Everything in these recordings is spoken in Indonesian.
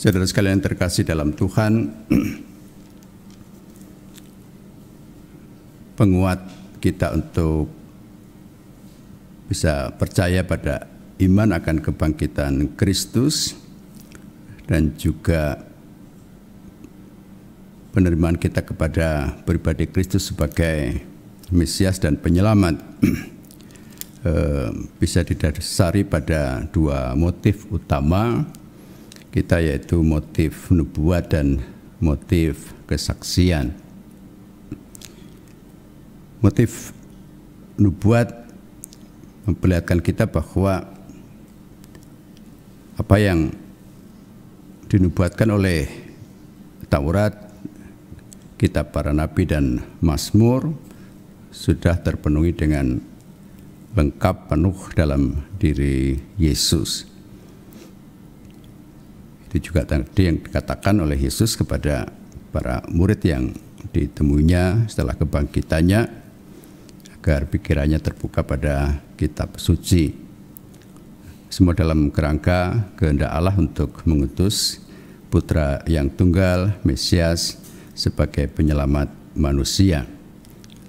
Saudara sekalian terkasih dalam Tuhan, penguat kita untuk bisa percaya pada iman akan kebangkitan Kristus dan juga penerimaan kita kepada pribadi Kristus sebagai Mesias dan Penyelamat bisa didasari pada dua motif utama kita, yaitu motif nubuat dan motif kesaksian. Motif nubuat memperlihatkan kita bahwa apa yang dinubuatkan oleh Taurat, kitab para nabi dan Mazmur sudah terpenuhi dengan lengkap penuh dalam diri Yesus. Itu juga tadi yang dikatakan oleh Yesus kepada para murid yang ditemuinya setelah kebangkitannya, agar pikirannya terbuka pada kitab suci. Semua dalam kerangka kehendak Allah untuk mengutus Putra yang tunggal, Mesias, sebagai penyelamat manusia.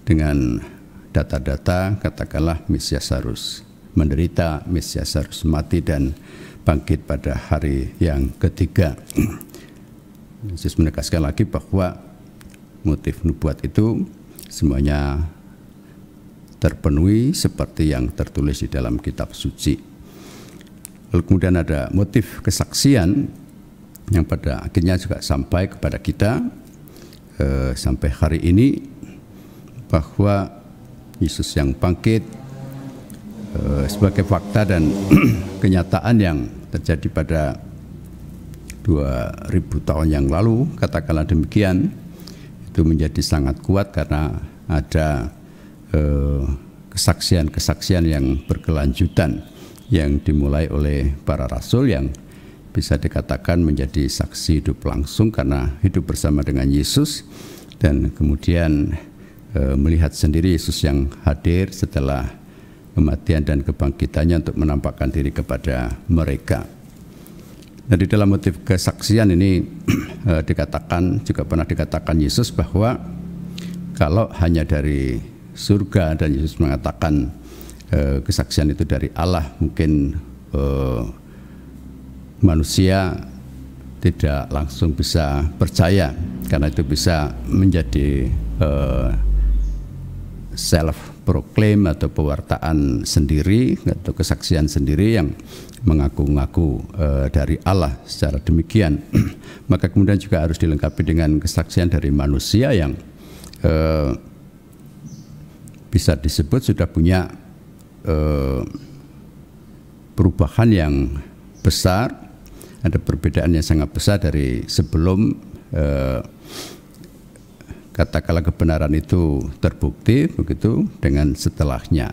Dengan data-data, katakanlah Mesias harus menderita, Mesias harus mati dan bangkit pada hari yang ketiga. Yesus menegaskan lagi bahwa motif nubuat itu semuanya terpenuhi seperti yang tertulis di dalam kitab suci. Lalu kemudian ada motif kesaksian yang pada akhirnya juga sampai kepada kita sampai hari ini, bahwa Yesus yang bangkit sebagai fakta dan kenyataan yang terjadi pada 2000 tahun yang lalu, katakanlah demikian, itu menjadi sangat kuat karena ada kesaksian-kesaksian yang berkelanjutan yang dimulai oleh para rasul yang bisa dikatakan menjadi saksi hidup langsung karena hidup bersama dengan Yesus, dan kemudian melihat sendiri Yesus yang hadir setelah kematian dan kebangkitannya untuk menampakkan diri kepada mereka. Nah, di dalam motif kesaksian ini juga pernah dikatakan Yesus bahwa kalau hanya dari surga, dan Yesus mengatakan kesaksian itu dari Allah, mungkin manusia tidak langsung bisa percaya, karena itu bisa menjadi self-proclaim atau pewartaan sendiri atau kesaksian sendiri yang mengaku-ngaku dari Allah secara demikian. Maka kemudian juga harus dilengkapi dengan kesaksian dari manusia yang bisa disebut sudah punya perubahan yang besar, ada perbedaan yang sangat besar dari sebelum katakanlah kebenaran itu terbukti begitu dengan setelahnya.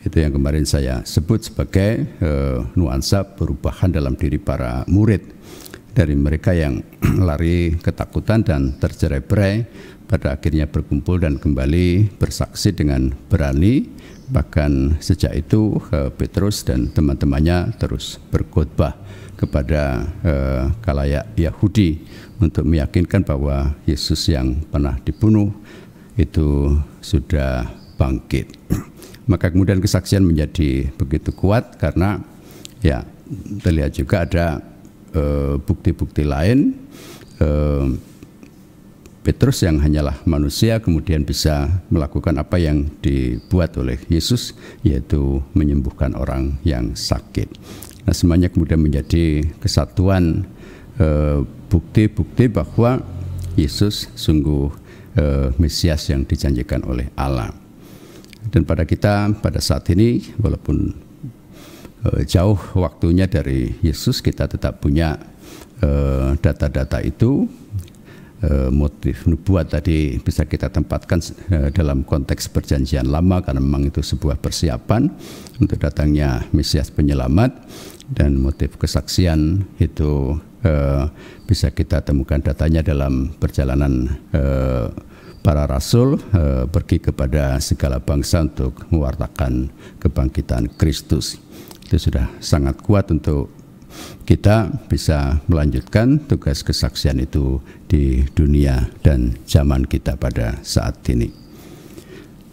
Itu yang kemarin saya sebut sebagai nuansa perubahan dalam diri para murid, dari mereka yang lari ketakutan dan tercerai-berai pada akhirnya berkumpul dan kembali bersaksi dengan berani. Bahkan sejak itu Petrus dan teman-temannya terus berkhotbah kepada khalayak Yahudi untuk meyakinkan bahwa Yesus yang pernah dibunuh itu sudah bangkit. Maka kemudian kesaksian menjadi begitu kuat karena ya terlihat juga ada bukti-bukti lain. Petrus yang hanyalah manusia kemudian bisa melakukan apa yang dibuat oleh Yesus, yaitu menyembuhkan orang yang sakit. Nah, semuanya kemudian menjadi kesatuan bukti-bukti bahwa Yesus sungguh Mesias yang dijanjikan oleh Allah. Dan pada kita pada saat ini, walaupun jauh waktunya dari Yesus, kita tetap punya data-data itu. Motif nubuat tadi bisa kita tempatkan dalam konteks perjanjian lama karena memang itu sebuah persiapan untuk datangnya Mesias Penyelamat, dan motif kesaksian itu bisa kita temukan datanya dalam perjalanan para rasul pergi kepada segala bangsa untuk mewartakan kebangkitan Kristus. Itu sudah sangat kuat untuk kita bisa melanjutkan tugas kesaksian itu di dunia dan zaman kita pada saat ini.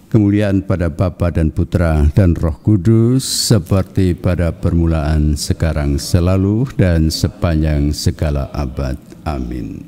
Kemuliaan pada Bapa dan Putra dan Roh Kudus, seperti pada permulaan, sekarang, selalu, dan sepanjang segala abad. Amin.